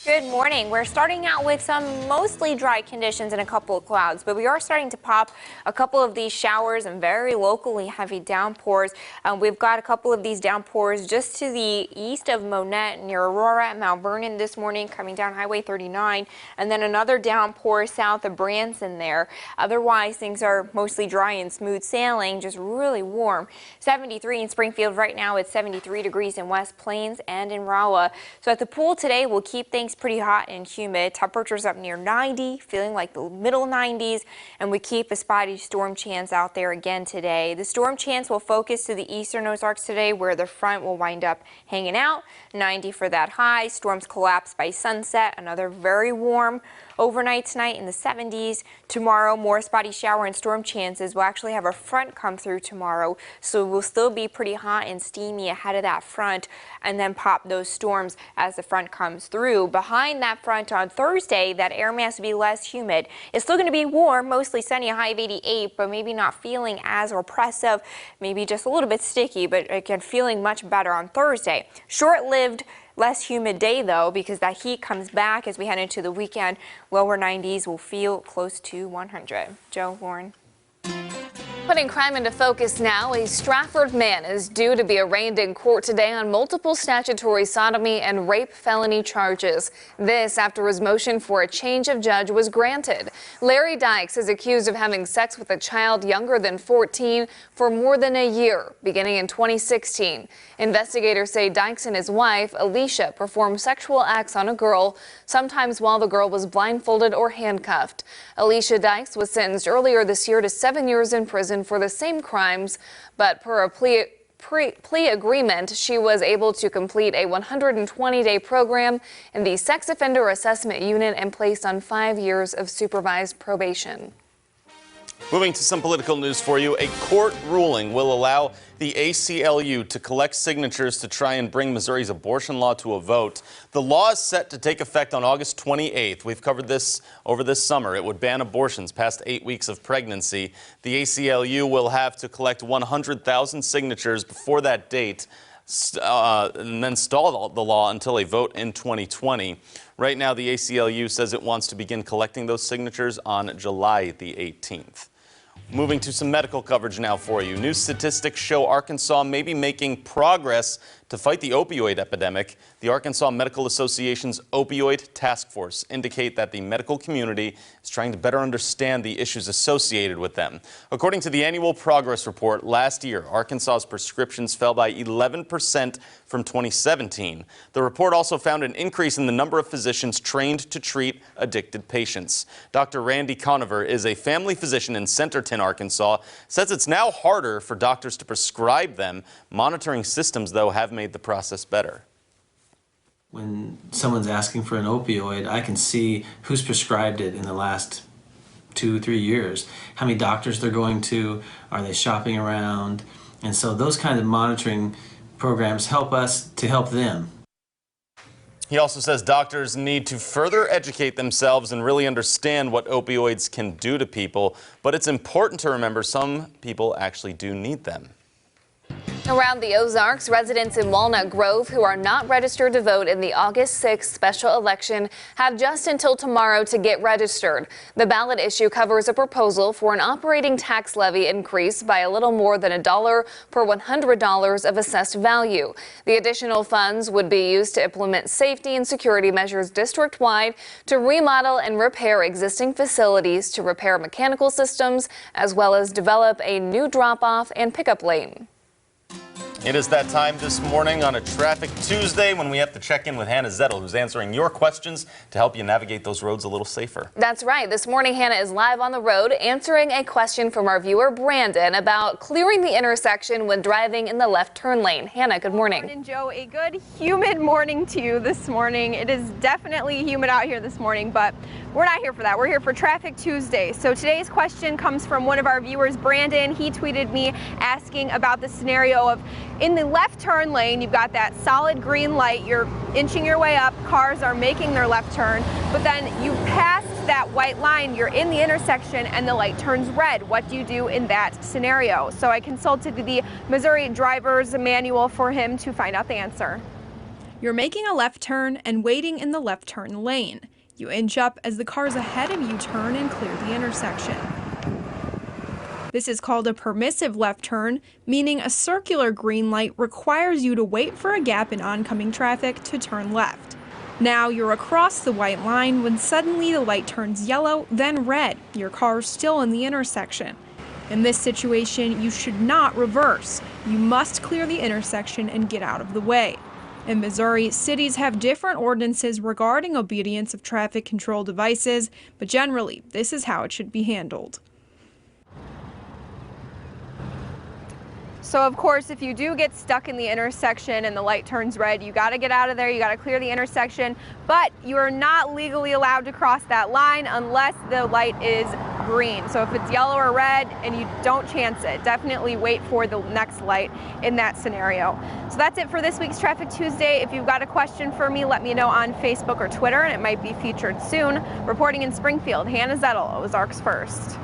Good morning. We're starting out with some mostly dry conditions and a couple of clouds, but we are starting to pop a couple of these showers and very locally heavy downpours. We've got a couple of these downpours just to the east of Monette near Aurora at Mount Vernon this morning, coming down Highway 39, and then another downpour south of Branson there. Otherwise, things are mostly dry and smooth sailing, just really warm. 73 in Springfield right now. It's 73 degrees in West Plains and in Rolla. So at the pool today, we'll keep things pretty hot and humid. Temperatures up near 90, feeling like the middle 90s, and we keep a spotty storm chance out there again today. The storm chance will focus to the eastern Ozarks today, where the front will wind up hanging out. 90 for that high. Storms collapse by sunset. Another very warm overnight tonight in the 70s. Tomorrow, more spotty shower and storm chances. We'll actually have a front come through tomorrow, so we'll still be pretty hot and steamy ahead of that front, and then pop those storms as the front comes through. Behind that front on Thursday, that air mass will be less humid. It's still going to be warm, mostly sunny, a high of 88, but maybe not feeling as oppressive, maybe just a little bit sticky, but again, feeling much better on Thursday. Short-lived, less humid day, though, because that heat comes back as we head into the weekend. Lower 90s will feel close to 100. Joe, Lauren. Putting crime into focus now, a Stratford man is due to be arraigned in court today on multiple statutory sodomy and rape felony charges. This after his motion for a change of judge was granted. Larry Dykes is accused of having sex with a child younger than 14 for more than a year, beginning in 2016. Investigators say Dykes and his wife, Alicia, performed sexual acts on a girl, sometimes while the girl was blindfolded or handcuffed. Alicia Dykes was sentenced earlier this year to 7 years in prison for the same crimes, but per a plea agreement, she was able to complete a 120-day program in the Sex Offender Assessment Unit and placed on 5 years of supervised probation. Moving to some political news for you, a court ruling will allow the ACLU to collect signatures to try and bring Missouri's abortion law to a vote. The law is set to take effect on August 28th. We've covered this over this summer. It would ban abortions past 8 weeks of pregnancy. The ACLU will have to collect 100,000 signatures before that date, and then stall the law until a vote in 2020. Right now, the ACLU says it wants to begin collecting those signatures on July the 18th. Moving to some medical coverage now for you. New statistics show Arkansas may be making progress to fight the opioid epidemic. The Arkansas Medical Association's Opioid Task Force indicate that the medical community is trying to better understand the issues associated with them. According to the annual progress report, last year, Arkansas's prescriptions fell by 11% from 2017. The report also found an increase in the number of physicians trained to treat addicted patients. Dr. Randy Conover is a family physician in Centerton, Arkansas, says it's now harder for doctors to prescribe them. Monitoring systems, though, have made the process better. When someone's asking for an opioid, I can see who's prescribed it in the last 2-3 years, how many doctors they're going to, are they shopping around, and so those kind of monitoring programs help us to help them. He also says doctors need to further educate themselves and really understand what opioids can do to people, but it's important to remember some people actually do need them. Around the Ozarks, residents in Walnut Grove who are not registered to vote in the August 6th special election have just until tomorrow to get registered. The ballot issue covers a proposal for an operating tax levy increase by a little more than $1 per $100 of assessed value. The additional funds would be used to implement safety and security measures district-wide, to remodel and repair existing facilities, to repair mechanical systems, as well as develop a new drop-off and pickup lane. It is that time this morning on a Traffic Tuesday when we have to check in with Hannah Zettel, who's answering your questions to help you navigate those roads a little safer. That's right. This morning, Hannah is live on the road answering a question from our viewer, Brandon, about clearing the intersection when driving in the left turn lane. Hannah, good morning. Good morning, Joe. A good humid morning to you this morning. It is definitely humid out here this morning, but we're not here for that. We're here for Traffic Tuesday. So today's question comes from one of our viewers, Brandon. He tweeted me asking about the scenario of in the left turn lane, you've got that solid green light, you're inching your way up, cars are making their left turn, but then you pass that white line, you're in the intersection and the light turns red. What do you do in that scenario? So I consulted the Missouri Driver's Manual for him to find out the answer. You're making a left turn and waiting in the left turn lane. You inch up as the cars ahead of you turn and clear the intersection. This is called a permissive left turn, meaning a circular green light requires you to wait for a gap in oncoming traffic to turn left. Now you're across the white line when suddenly the light turns yellow, then red. Your car's still in the intersection. In this situation, you should not reverse. You must clear the intersection and get out of the way. In Missouri, cities have different ordinances regarding obedience of traffic control devices, but generally, this is how it should be handled. So of course, if you do get stuck in the intersection and the light turns red, you got to get out of there, you got to clear the intersection, but you are not legally allowed to cross that line unless the light is green. So if it's yellow or red and you don't chance it, definitely wait for the next light in that scenario. So that's it for this week's Traffic Tuesday. If you've got a question for me, let me know on Facebook or Twitter and it might be featured soon. Reporting in Springfield, Hannah Zettel, Ozarks First.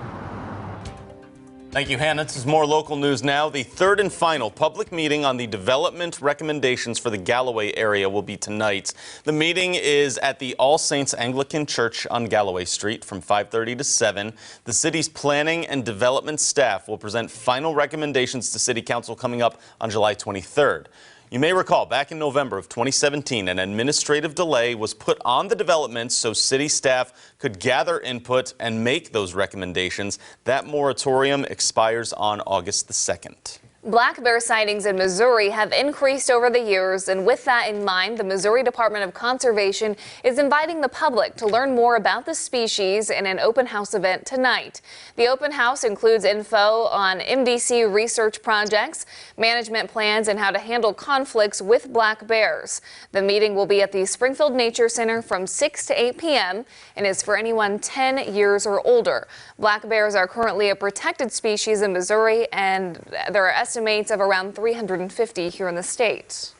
Thank you, Hannah. This is more local news now. The third and final public meeting on the development recommendations for the Galloway area will be tonight. The meeting is at the All Saints Anglican Church on Galloway Street from 5:30 to 7. The city's planning and development staff will present final recommendations to City Council coming up on July 23rd. You may recall back in November of 2017, an administrative delay was put on the development so city staff could gather input and make those recommendations. That moratorium expires on August the 2nd. Black bear sightings in Missouri have increased over the years, and with that in mind, the Missouri Department of Conservation is inviting the public to learn more about the species in an open house event tonight. The open house includes info on MDC research projects, management plans, and how to handle conflicts with black bears. The meeting will be at the Springfield Nature Center from 6 to 8 p.m. and is for anyone 10 years or older. Black bears are currently a protected species in Missouri, and there are estimates of around 350 here in the state.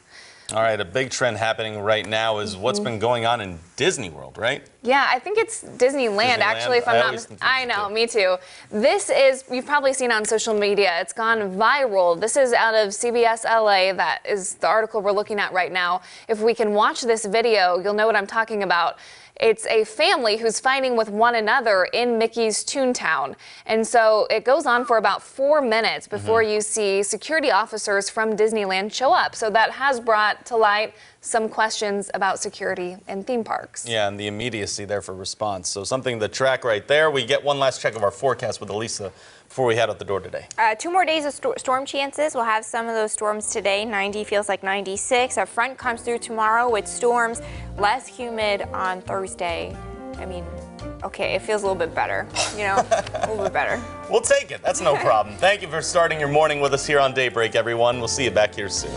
All right, a big trend happening right now is what's been going on in Disney World, right? Yeah, I think it's Disneyland, actually, if I'm not. I know, me too. This is, you've probably seen on social media, it's gone viral. This is out of CBS LA. That is the article we're looking at right now. If we can watch this video, you'll know what I'm talking about. It's a family who's fighting with one another in Mickey's Toontown. And so it goes on for about 4 minutes before you see security officers from Disneyland show up. So that has brought to light some questions about security in theme parks. Yeah, and the immediacy there for response. So something to track right there. We get one last check of our forecast with Elisa before we head out the door today. 2 more days of storm chances. We'll have some of those storms today. 90 feels like 96. A front comes through tomorrow with storms, less humid on Thursday. I mean, okay, it feels a little bit better, you know, a little bit better. We'll take it. That's no problem. Thank you for starting your morning with us here on Daybreak, everyone. We'll see you back here soon.